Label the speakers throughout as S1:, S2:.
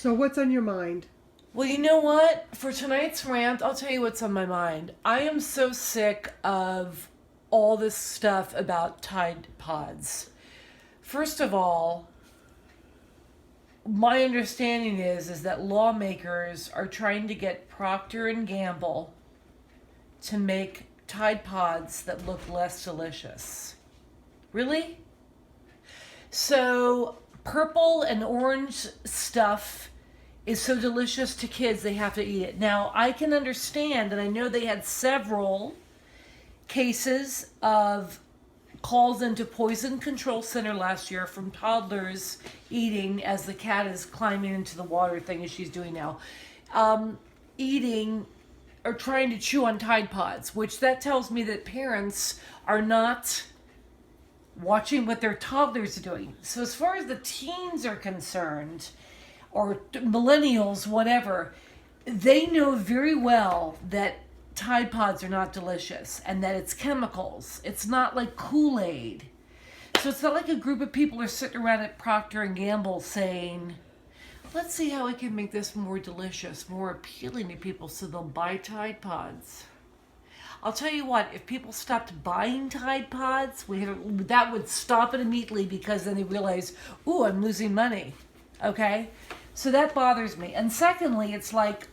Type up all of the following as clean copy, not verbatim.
S1: So what's on your mind?
S2: Well, you know what? For tonight's rant, I'll tell you what's on my mind. I am so sick of all this stuff about Tide Pods. First of all, my understanding is that lawmakers are trying to get Procter and Gamble to make Tide Pods that look less delicious. Really? So, purple and orange stuff is so delicious to kids they have to eat it. Now, I can understand, and I know they had several cases of calls into poison control center last year from toddlers eating as the cat is climbing into the water thing as she's doing now, eating or trying to chew on Tide Pods, which that tells me that parents are not watching what their toddlers are doing. So as far as the teens are concerned, or millennials, whatever, they know very well that Tide Pods are not delicious and that it's chemicals. It's not like Kool-Aid. So it's not like a group of people are sitting around at Procter and Gamble saying, let's see how we can make this more delicious, more appealing to people so they'll buy Tide Pods. I'll tell you what, if people stopped buying Tide Pods, that would stop it immediately, because then they realize, ooh, I'm losing money. Okay? So that bothers me. And secondly, it's like,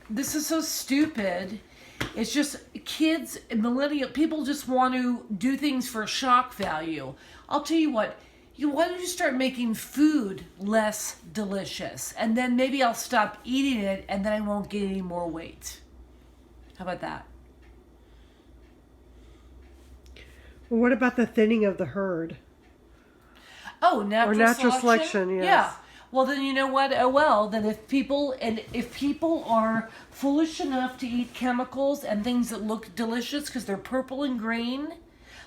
S2: this is so stupid. It's just kids, millennial people just want to do things for shock value. I'll tell you what, why don't you start making food less delicious? And then maybe I'll stop eating it and then I won't gain any more weight. How about that?
S1: Well, what about the thinning of the herd?
S2: Oh, natural
S1: selection, yes.
S2: Yeah. Well, then you know what? Oh, well, then if people are foolish enough to eat chemicals and things that look delicious because they're purple and green,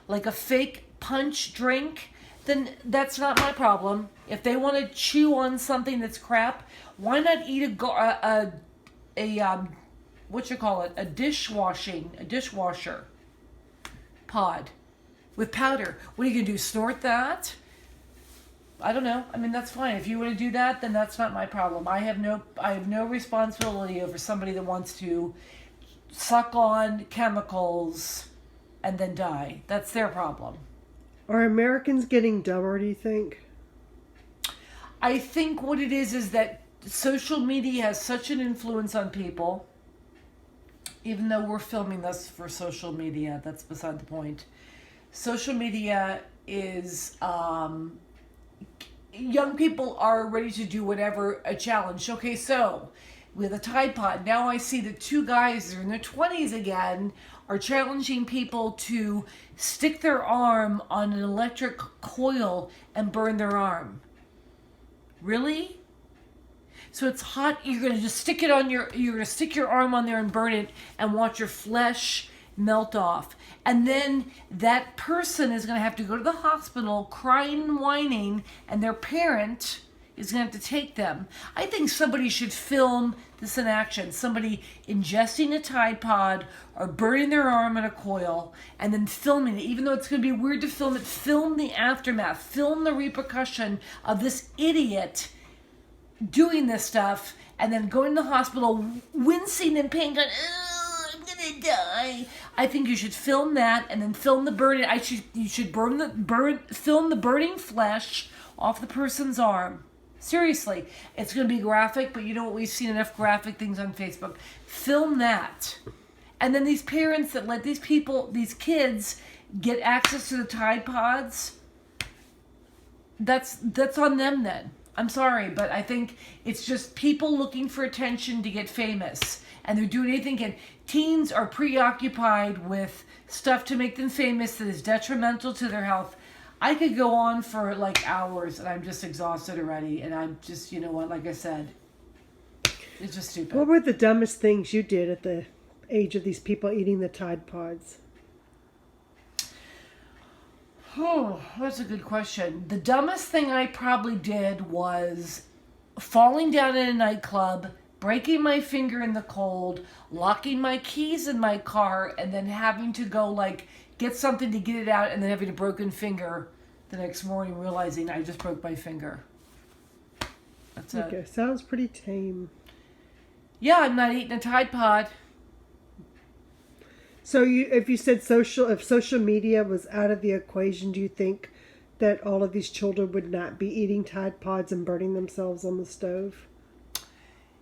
S2: like a fake punch drink, then that's not my problem. If they want to chew on something that's crap, why not eat a dishwasher pod with powder? What are you gonna do? Snort that? I don't know. I mean, that's fine. If you want to do that, then that's not my problem. I have no responsibility over somebody that wants to suck on chemicals and then die. That's their problem.
S1: Are Americans getting dumber, do you think?
S2: I think what it is that social media has such an influence on people. Even though we're filming this for social media, that's beside the point. Social media is... young people are ready to do whatever, a challenge. Okay, so with a Tide Pod, now I see that two guys that are in their 20s again are challenging people to stick their arm on an electric coil and burn their arm. Really? So it's hot, you're going to just stick it on you're going to stick your arm on there and burn it and watch your flesh melt off. And then that person is going to have to go to the hospital crying and whining, and their parent is going to have to take them. I think somebody should film this in action. Somebody ingesting a Tide Pod or burning their arm in a coil and then filming it. Even though it's going to be weird to film it, film the aftermath. Film the repercussion of this idiot doing this stuff and then going to the hospital wincing in pain going, I'm gonna die. I think you should film that and then film the burning. You should film the burning flesh off the person's arm. Seriously, it's going to be graphic, but you know what? We've seen enough graphic things on Facebook. Film that. And then these parents that let these kids get access to the Tide Pods, that's on them then. I'm sorry, but I think it's just people looking for attention to get famous. And they're doing anything. And teens are preoccupied with stuff to make them famous that is detrimental to their health. I could go on for like hours and I'm just exhausted already. And I'm just, you know what, like I said, it's just stupid.
S1: What were the dumbest things you did at the age of these people eating the Tide Pods?
S2: Oh, that's a good question. The dumbest thing I probably did was falling down in a nightclub, breaking my finger in the cold, locking my keys in my car, and then having to go like get something to get it out, and then having a broken finger the next morning realizing I just broke my finger. That's it.
S1: Okay, sounds pretty tame.
S2: Yeah, I'm not eating a Tide Pod.
S1: So if you said if social media was out of the equation, do you think that all of these children would not be eating Tide Pods and burning themselves on the stove?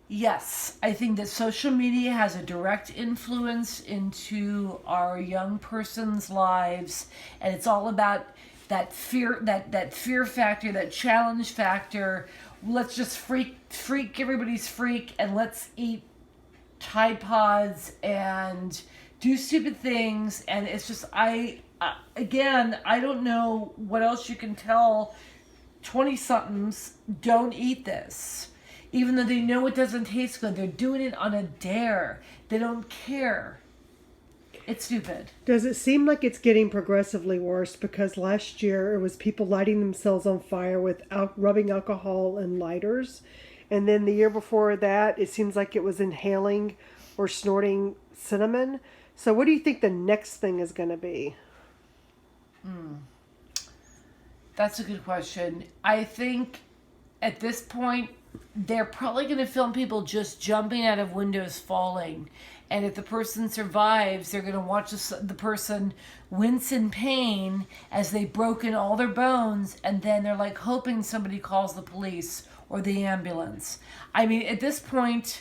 S2: Yes, I think that social media has a direct influence into our young person's lives, and it's all about that fear, that fear factor, that challenge factor. Let's just freak everybody's freak, and let's eat Tide Pods and do stupid things. And it's just again, I don't know what else you can tell 20-somethings. Don't eat this. Even though they know it doesn't taste good, they're doing it on a dare. They don't care. It's stupid.
S1: Does it seem like it's getting progressively worse? Because last year it was people lighting themselves on fire with rubbing alcohol and lighters. And then the year before that, it seems like it was inhaling or snorting cinnamon. So what do you think the next thing is going to be?
S2: That's a good question. I think at this point, they're probably going to film people just jumping out of windows falling. And if the person survives, they're going to watch the person wince in pain as they've broken all their bones. And then they're like hoping somebody calls the police or the ambulance. I mean, at this point,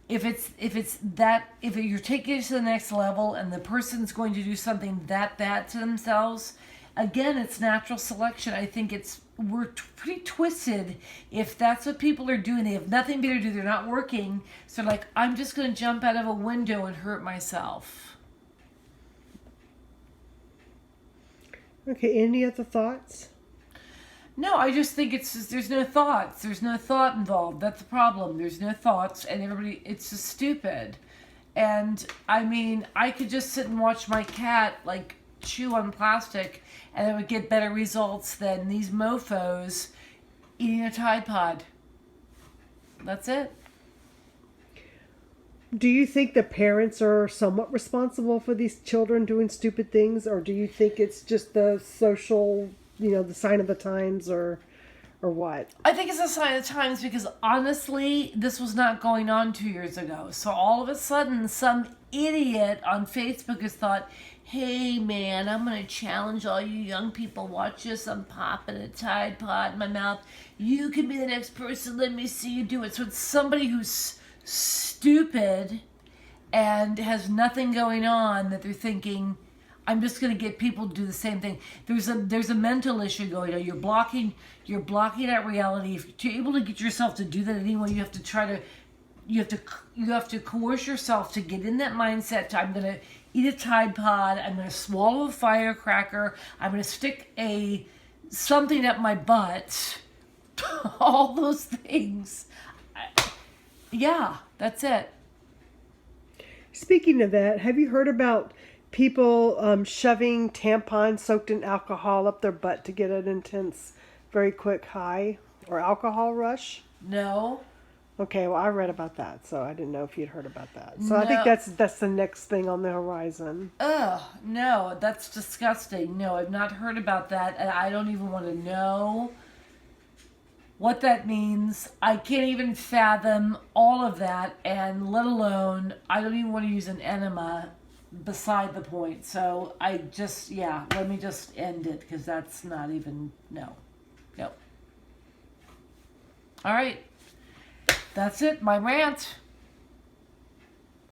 S2: if you're taking it to the next level and the person's going to do something that bad to themselves, again, it's natural selection. I think we're pretty twisted if that's what people are doing. They have nothing better to do. They're not working. So like, I'm just going to jump out of a window and hurt myself.
S1: Okay, any other thoughts?
S2: No, I just think there's no thoughts. There's no thought involved. That's the problem. There's no thoughts, and it's just stupid. And I mean, I could just sit and watch my cat like chew on plastic, and I would get better results than these mofos eating a Tide Pod. That's it.
S1: Do you think the parents are somewhat responsible for these children doing stupid things, or do you think it's just the social, the sign of the times, or what?
S2: I think it's a sign of the times because honestly, this was not going on 2 years ago. So all of a sudden, some idiot on Facebook has thought, hey man, I'm going to challenge all you young people. Watch this, I'm popping a Tide Pod in my mouth. You can be the next person, let me see you do it. So it's somebody who's stupid and has nothing going on that they're thinking, I'm just going to get people to do the same thing. There's a mental issue going on. You're blocking that reality. If you're able to get yourself to do that anyway, you have to coerce yourself to get in that mindset to, I'm going to eat a Tide Pod, I'm going to swallow a firecracker, I'm going to stick something up my butt. All those things. Yeah, that's it.
S1: Speaking of that, have you heard about people shoving tampons soaked in alcohol up their butt to get an intense, very quick high or alcohol rush?
S2: No.
S1: Okay, well, I read about that, so I didn't know if you'd heard about that. So
S2: No.
S1: I think that's the next thing on the horizon.
S2: Ugh, no, that's disgusting. No, I've not heard about that, and I don't even want to know what that means. I can't even fathom all of that, and let alone, I don't even want to use an enema beside the point. So let me just end it, because that's not even, no. All right. That's it, my rant.